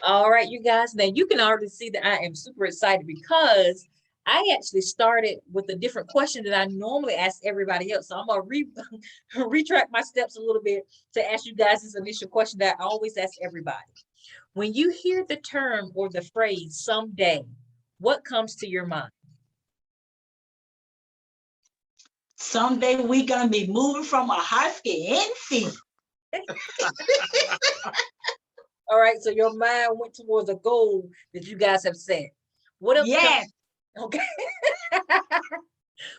All right, you guys. Now you can already see that I am super excited because I actually started with a different question that I normally ask everybody else. So I'm gonna retract my steps a little bit to ask you guys this initial question that I always ask everybody. When you hear the term or the phrase someday, what comes to your mind? Someday we gonna be moving from a husky and feet. All right, so your mind went towards a goal that you guys have set. What else Yes. comes? Okay.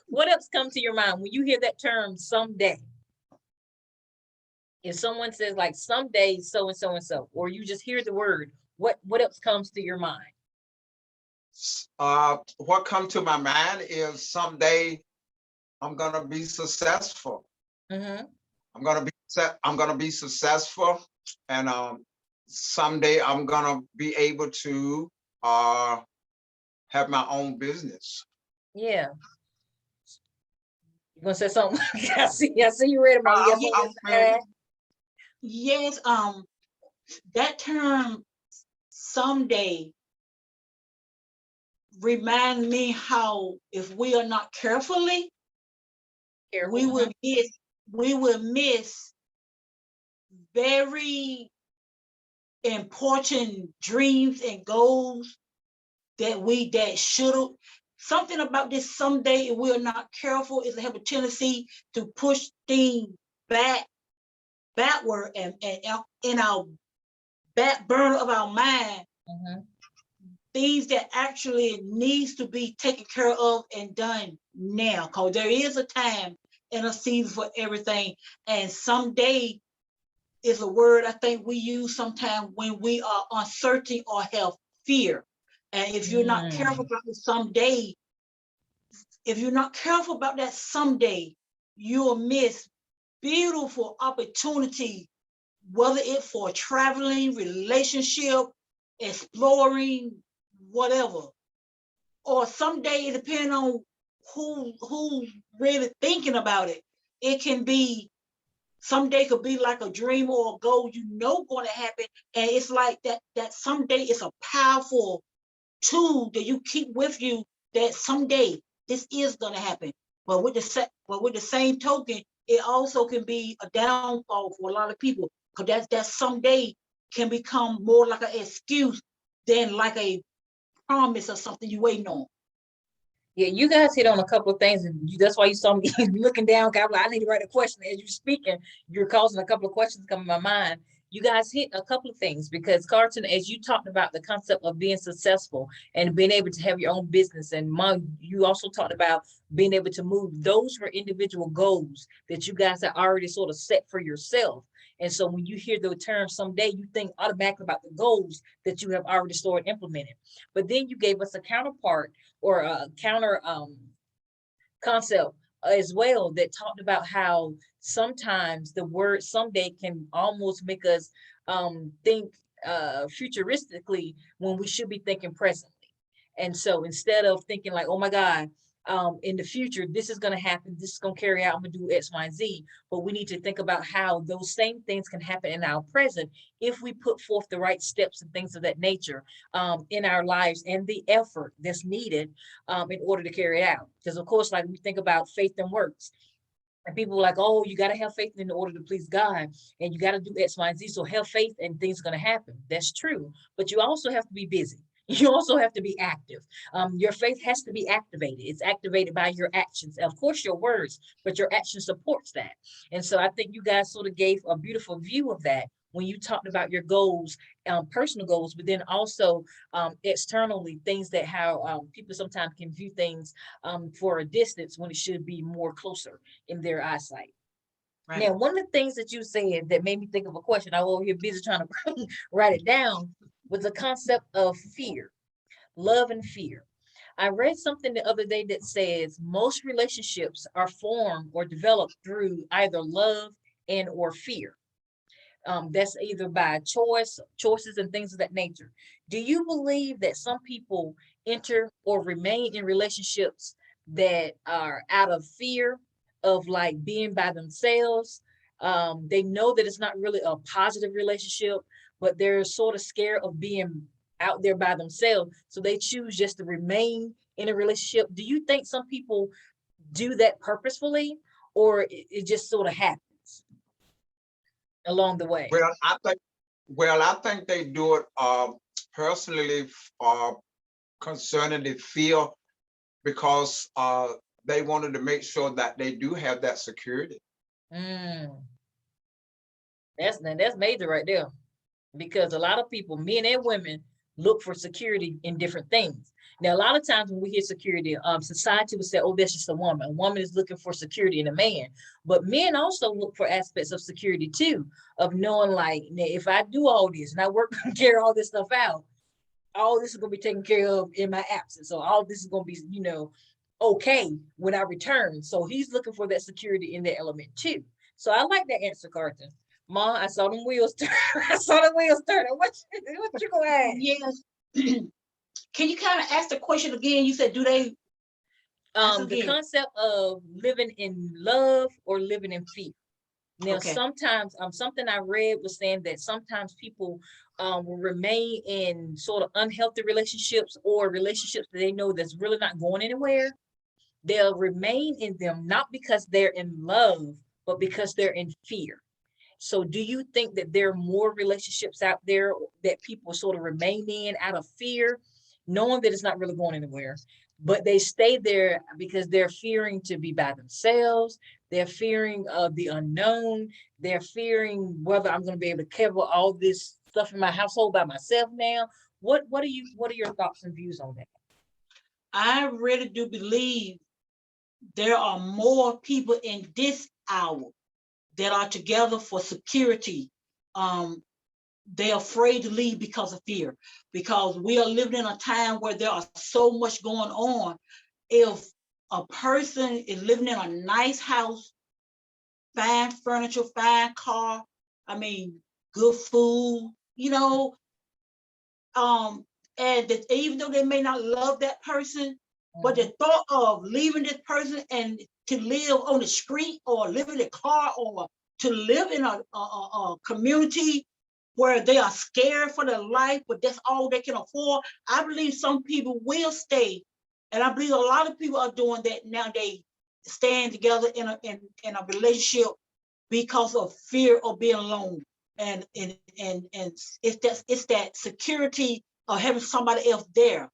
What else comes to your mind when you hear that term someday? If someone says like someday so and so and so, or you just hear the word, what else comes to your mind? What come to my mind is someday I'm gonna be successful. Mm-hmm. I'm gonna be successful, and someday I'm gonna be able to uh, have my own business. Yeah. You gonna say something? I see you ready, Mom. You got something to add? Yes, that term someday remind me how if we are not carefully, Careful. we will miss very important dreams and goals that should something about this someday if we're not careful is have a tendency to push things backward and in our back burner of our mind, things that actually needs to be taken care of and done now, because there is a time and a season for everything. And someday is a word I think we use sometimes when we are uncertain or have fear. And if you're not careful about it someday, if you're not careful about that someday, you'll miss beautiful opportunity, whether it's for traveling, relationship, exploring, whatever. Or someday, depending on who's really thinking about it, it can be someday could be like a dream or a goal going to happen, and it's like that someday is a powerful tool that you keep with you, that someday this is going to happen. But with the same token, it also can be a downfall for a lot of people, because that someday can become more like an excuse than like a promise or something you waiting on. Yeah, you guys hit on a couple of things, and that's why you saw me looking down. I need to write a question as you're speaking. You're causing a couple of questions come in my mind. You guys hit a couple of things because Carlton, as you talked about the concept of being successful and being able to have your own business, and Mom, you also talked about being able to move. Those were individual goals that you guys had already sort of set for yourself. And so when you hear the term someday, you think automatically about the goals that you have already started implementing. But then you gave us a counterpart or a counter concept as well that talked about how sometimes the word someday can almost make us think futuristically when we should be thinking presently. And so instead of thinking like, oh my God, in the future, this is going to happen, this is going to carry out, I'm going to do X, Y, and Z. But we need to think about how those same things can happen in our present if we put forth the right steps and things of that nature in our lives and the effort that's needed in order to carry it out. Because, of course, like we think about faith and works. And people are like, oh, you got to have faith in order to please God. And you got to do X, Y, and Z. So have faith and things are going to happen. That's true. But you also have to be busy. You also have to be active. Your faith has to be activated. It's activated by your actions. Of course, your words, but your action supports that. And so I think you guys sort of gave a beautiful view of that when you talked about your goals, personal goals, but then also externally, things that how people sometimes can view things for a distance when it should be more closer in their eyesight. Right. Now, one of the things that you said that made me think of a question, I was over here busy trying to write it down, was the concept of fear, love and fear. I read something the other day that says most relationships are formed or developed through either love and or fear. That's either by choices and things of that nature. Do you believe that some people enter or remain in relationships that are out of fear of like being by themselves, They know that it's not really a positive relationship, but they're sort of scared of being out there by themselves. So they choose just to remain in a relationship. Do you think some people do that purposefully, or it just sort of happens along the way? I think they do it personally concerning the fear, because they wanted to make sure that they do have that security. Mm, that's major right there, because a lot of people, men and women, look for security in different things. Now, a lot of times when we hear security, society would say, "Oh, that's just a woman. A woman is looking for security in a man." But men also look for aspects of security too, of knowing like, if I do all this and I work and carry all this stuff out, all this is going to be taken care of in my absence. So all this is going to be, okay when I return. So he's looking for that security in that element too. So I like that answer, Carlton. Ma, I saw them wheels turn. I saw the wheels turning. What you gonna add? Yes. Can you kind of ask the question again? You said, do they? The concept of living in love or living in fear. Now, Okay. sometimes something I read was saying that sometimes people will remain in sort of unhealthy relationships, or relationships that they know that's really not going anywhere. They'll remain in them not because they're in love, but because they're in fear. So do you think that there are more relationships out there that people sort of remain in out of fear, knowing that it's not really going anywhere, but they stay there because they're fearing to be by themselves, they're fearing of the unknown, they're fearing whether I'm going to be able to cover all this stuff in my household by myself now? What are your thoughts and views on that? I really do believe there are more people in this hour that are together for security. They're afraid to leave because of fear, because we are living in a time where there are so much going on. If a person is living in a nice house, fine furniture, fine car, I mean, good food, and that even though they may not love that person, but the thought of leaving this person and to live on the street or live in a car or to live in a community where they are scared for their life, but that's all they can afford. I believe some people will stay. And I believe a lot of people are doing that now. They stand together in a relationship because of fear of being alone. And it's that security of having somebody else there.